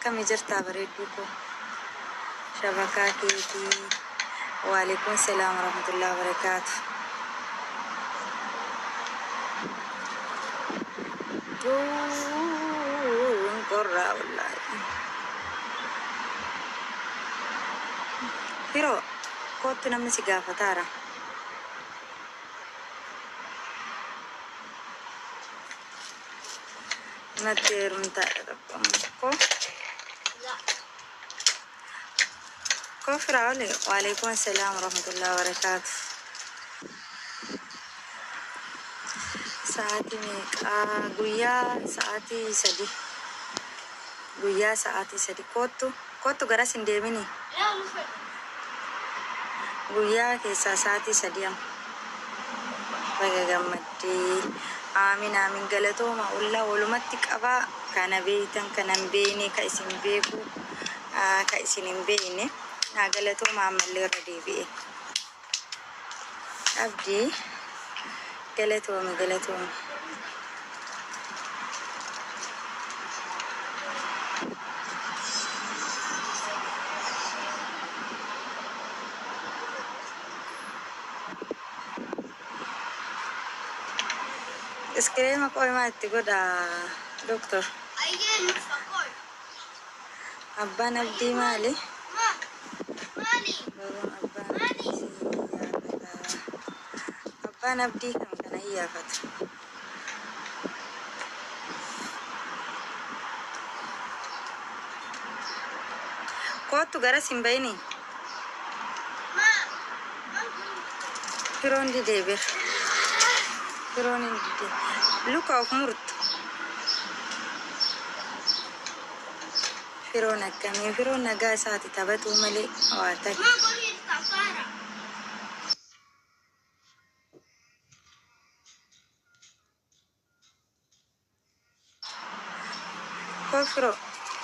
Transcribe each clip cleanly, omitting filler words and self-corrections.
كم جرت بريدوكو شبكاتي. وعليكم السلام ورحمة الله وبركاته. قرة والله هيرو كنت نمسي قافة تارا نتير متعرفكم كفر علي. وعليكم السلام ورحمة الله وبركاته. ساعتي ميك قويا ساعتي سدي قويا ساعتي سدي كوتو غراس انديميني قويا كيسا ساعتي سديام بغا غمدي. آمين آمين غلطو ما أولا ولمتك أبا كان بيتن كان بيني كايسين بيكو كايسين بيني غلطو ما عمل ردي بي أبدي غلطو اسكريم كوي ما تقول دكتور أبان أبدي مالي أبان أبدي كم كان هي فترة كوتو غرس بيني فيرون دي ديبر فيرون دي لوكا أوف مرت فيرونا كمي فيرونا قاساتي تبتو ملي واتك كفرو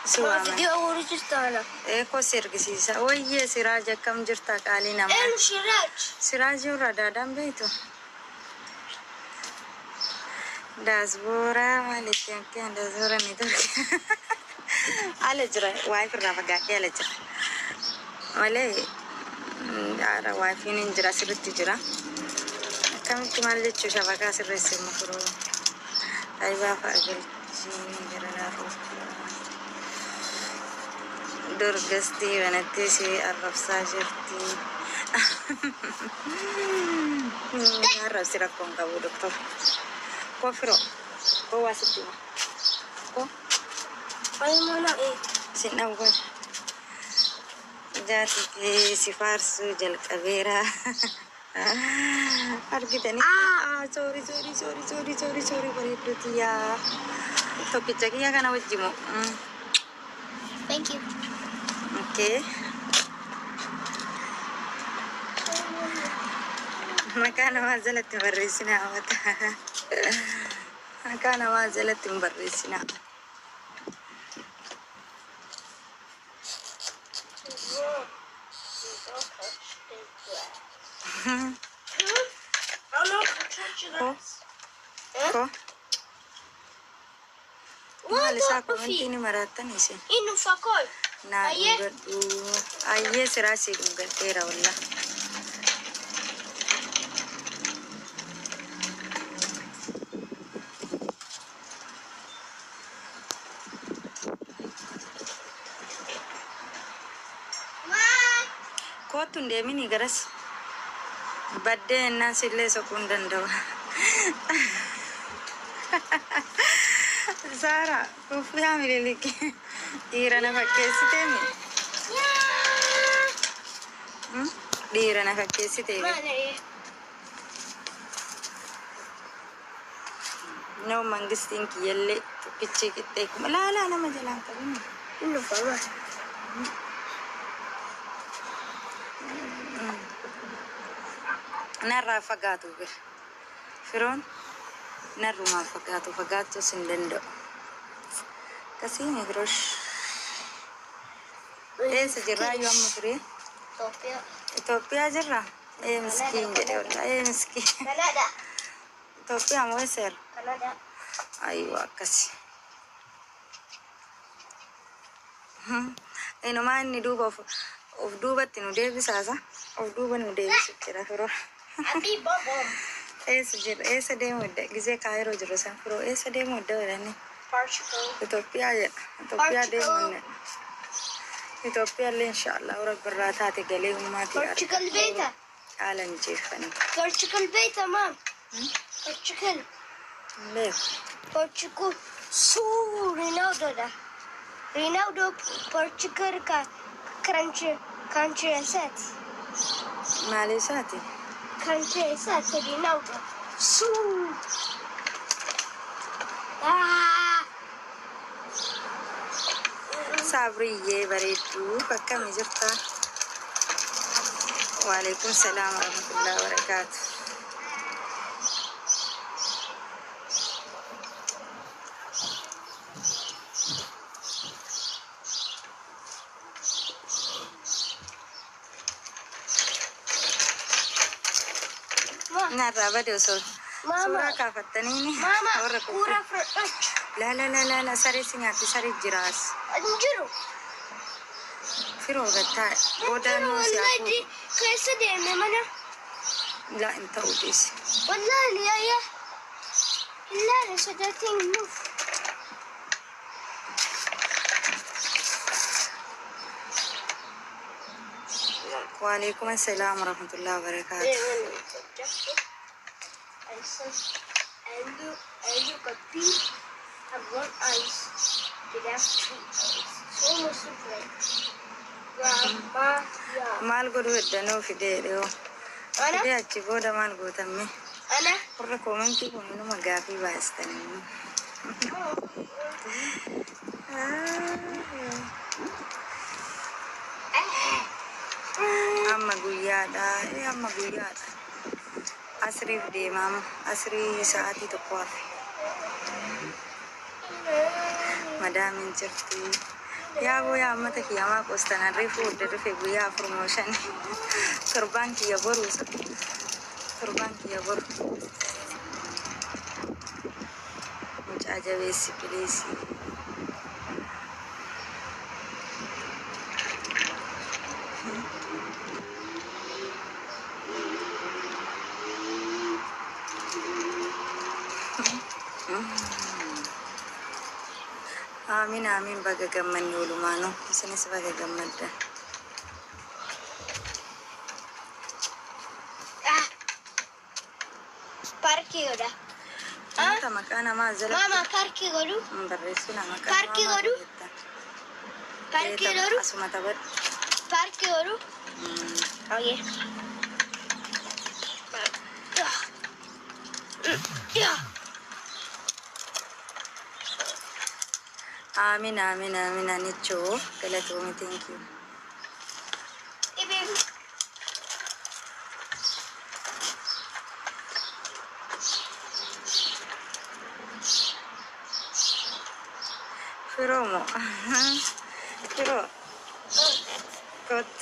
سوا فيديو أول جرتانا إيه كوسير كسيسا ويه سراج كم جرتا قالينا ما إيه سراج وردا دم بيتو دازبورا مالك كان دازبورا نيتو على جرا واي في الرافقة على جرا مالي على واي في نجرا سرت جرا كم كمال جتشو شبكة سرت المفروض أيوة فأقل جيني جرا نروح درجستي ونتيسي الرفسا جرتي عرف سيركم كابو دكتور كوفرو هو ستي كو أي مانا إيه سنة أول جاتي في سفارسو جل كبيرة أرجعني سوري بريدتي يا توكي تجي يا كنا وجمو thank you okay مكان ما زلت مبرسنا وتها مكان ما زلت مبرسنا كو ما لساكو انتيني مراتني سي إنه فكول نعم بدو أيه سراسي مقدرة والله كوتون ديميني غرس بدي الناس اللي سكون دندوا زارا كوفي عامل لك ديرنا فكيسي تيمي ديرنا فكيسي تيمي ما إيه نو مانجستين كي يلي تكتشي كتيك لا أنا ما جلان كبير إنه فما نرى فقاتو بير فرون نرى ما فقاتو سندندو كسيني قروش إيه سجرا يوم مفري إثيوبيا جرا إيه مسكين جري والله إيه مسكين كندا إثيوبيا مو يصير كندا أيوة كسي Inumaa inni duuba of duubatti nu deebisaasa. Of duuba nu deebisu jira firoo. Happy bubble. Eessa jira? Eessa deemu idda? Gisee kaayiroo jiru san firoo. Eessa deemu idda jedhanii? Portugal. Itoophiyaa jedha. Itoophiyaa deemu inni. Itoophiyaa illee inshaallah rabbi irraa taate galee uummaatii Portugal beta. haala mijeeffanii. Portugal beta, Mom. Portugal. Beeku. Portugal. Su Ronaldo da. Ronaldo Portugal ka country set. Maali isaati? Country set Ronaldo. Su. Ah. Sabriyyee bareedduu akkami jirta? Waalaikum salaam warahmatullahi wabarakaatu. Narraa bade osoo suuraa kaafattaniini warra Kura fruit. la saree si nyaatti saree jiraas Anjuru. firoo gattaa boodannoo si Wallahi hafuudha kaisa deeme mana. la hin ta'uu dhiisi. Wallahi ya. Ilaa sodatiin nuuf. Waalaikum salaam warahmatullahi wabarakaatu. And you got pink and one eyes. It has two eyes. So much different. Grandma, yeah. Maal godhuu eddanoo fidee dhiyoo. Ana? Fidee achi booda maal gootamme? Ana? Warra koomentii kun inuma gaafii baay'istanii. Amma guyyaadha. Amma guyyaadha. Asriif deemaama. Asrii sa'aatii tokko hafe. Madaamin jirti. Yaaboo yaa ammata kiyyamaa qoostan harree fuudhee dhufe guyyaa 4 torbaan kiyya boruusa. Torbaan kiyya boru. Mucaa jabeessi bileessi. Amin amin baga gammanni walumaanu isinis baga gammadda. Parki goda. Mata maqaa namaa jala Mama parki godu. barreessina maqaa Parki namaa godhu? jetta. Parki godu. Asuma taphadhu. Parki godu. Oh yeah. Yeah. Amin amin amin anichoo galatoomii thank you. Hey baby. Firoo moo? Firoo kot.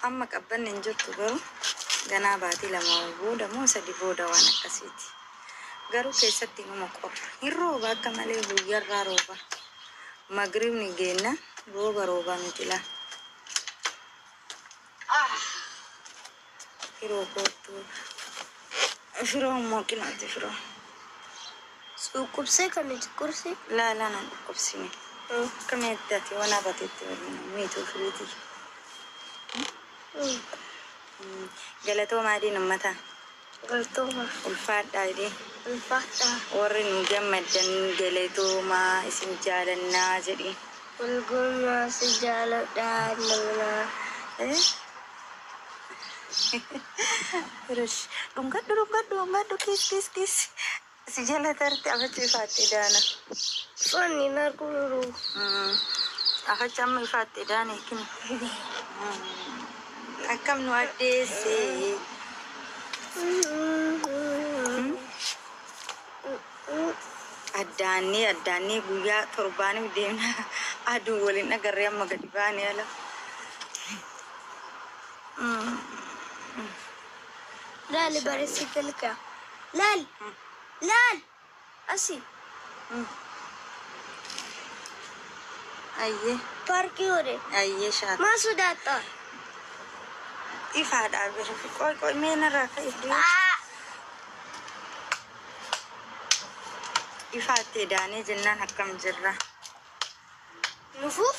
Amma qabbanni hin jirtu garuu ganaa baatii 2 booda moo 3 booda waan akkasiiti. Garuu keessatti numa qorra. Hin rooba akka malee guyyarraa rooba. Magribni geenna rooba miti laa. Firoo kootu. Firoo immoo qinaati firoo. Suuqubsee kan nuti kursi. Laalaa nan dhukkubsine. Akkamitti ati waan abateetti waliin miituu firiitii. Galatoomaa adiin ummata. Galtooma. Ulfaadhaa idee. Ulfaadha. Warri nu gammaddan galatoomaa isin jaalannaa jedhi. Walgummaa si jaaladhaa namaa. Rush. Dhungadhu kiis. Si jala tarte afachi ifaatti daana. Fani narguru. Afachi amma ifaatti daana ekin. Akkam nu addeesse. Addaannee guyyaa torbaaniif deemna. Aduu waliin agarree amma gadi baanee ala. Lal bareessite ilka. Laal. Asi. Ayyee. Paarkii hore. Ayyee shaata. Maa sodaattaa? Ifaadhaa bira. Qoy mee narraa ka'e. Ifaatti edaanee jennaan akkam jirra. Nufuuf?